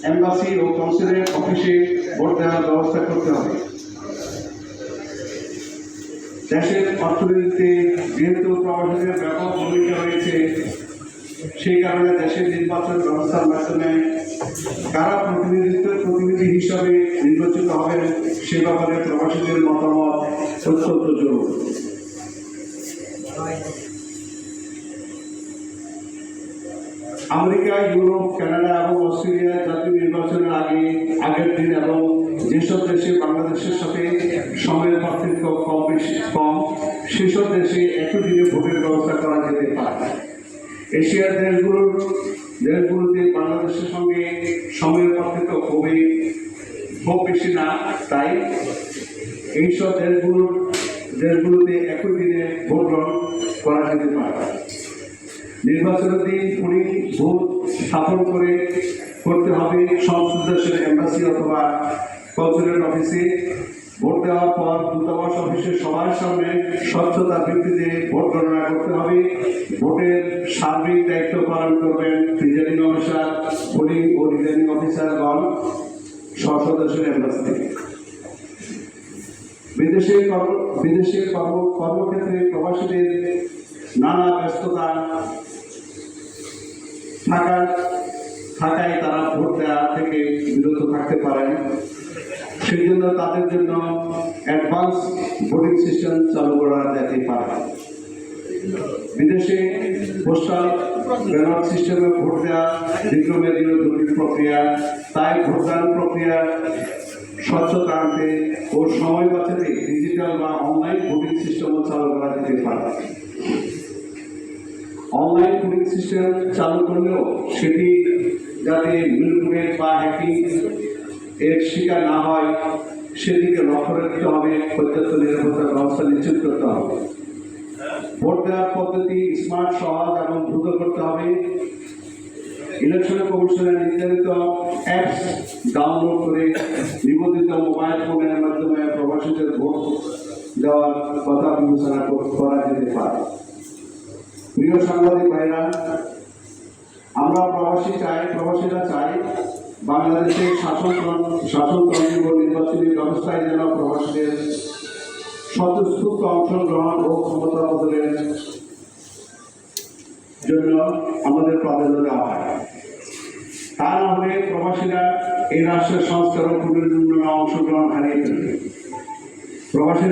Embassy ও consulate অফিসে vote দেওয়ার ব্যবস্থা করতে হবে। দেশের অর্থনীতিতে যেহেতু প্রবাসীদের ব্যাপক ভূমিকা রয়েছে, সেই কারণে দেশের নির্বাচন ব্যবস্থার মাধ্যমে কারা প্রতিনিধি হিসাবে নির্বাচিত হবেন সে ব্যাপারে প্রবাসীদের মতামত অত্যন্ত জরুরি। আমেরিকা, ইউরোপ, কানাডা এবং অস্ট্রেলিয়া জাতীয় নির্বাচনের আগের দিন এবং যেসব দেশে বাংলাদেশের সাথে সময়ের পার্থক্য কম সেসব দেশে একই দিনে ভোটের ব্যবস্থা করা যেতে পারে। এশিয়ার দেশগুলোতে বাংলাদেশের সঙ্গে সময়ের পার্থক্য খুব বেশি না, তাই এইসব দেশগুলোতে একই দিনে ভোট গ্রহণ করা যেতে পারে। নির্বাচনের দিন পুলিশ ভোট স্থাপন করতে হবে সংশ্লিষ্ট দেশের এম্বাসি অথবা কনসুলেট অফিসে। ভোট দেওয়ার পর দূতাবাস অফিসে সবার সামনে স্বচ্ছতার ভিত্তিতে ভোট গণনা করতে হবে। ভোটের সার্বিক দায়িত্ব পালন করবেন রিটার্নিং অফিসার, পোলিং ও রিটার্নিং অফিসারগণ স্ব দেশের এম্বাসি। বিদেশের কর্মক্ষেত্রে প্রবাসীদের নানা ব্যস্ততা থাকায় তারা ভোট দেওয়া থেকে বিরত থাকতে পারেন। সেই জন্য তাদের জন্য অ্যাডভান্স ভোটিং সিস্টেম চালু করা যেতে পারে। বিদেশে পোস্টাল ব্যালট সিস্টেমে ভোট দেওয়া দীর্ঘমেয়াদী জটিল প্রক্রিয়া, তাই ভোটদান প্রক্রিয়া স্বচ্ছতা আনতে ও সময় বাঁচাতে ডিজিটাল বা অনলাইন ভোটিং সিস্টেমও চালু করা যেতে পারে। অনলাইন ভোটিং সিস্টেম চালু করলেও সেটি যাতে মিলগুমেন্ট বা হ্যাকিং এর শিকার না হয় সেদিকে লক্ষ্য রাখতে হবে, পর্যাপ্ত নিরাপত্তার ব্যবস্থা নিশ্চিত করতে হবে। ভোট দেওয়ার পদ্ধতি স্মার্ট, সহজ এবং দ্রুত করতে হবে। ইলেকশন কমিশনের নির্ধারিত অ্যাপস ডাউনলোড করে নিবন্ধিত মোবাইল ফোনের মাধ্যমে প্রবাসীদের ভোট দেওয়ার কথা বিবেচনা করা যেতে পারে। প্রিয় সাংবাদিক ভাইরা, আমরা প্রবাসীরা চাই বাংলাদেশের শাসনতন্ত্র ও নির্বাচনী ব্যবস্থায় যেন প্রবাসীদের স্বতঃস্ফূর্ত অংশগ্রহণ ও ক্ষমতা বদলের জন্য আমাদের প্রাধান্য দেওয়া হয়। তা না হলে প্রবাসীরা এই রাষ্ট্রের সংস্কার ও পুনর্নির্মাণে অংশগ্রহণ হারিয়ে ফেলবে। প্রবাসীরা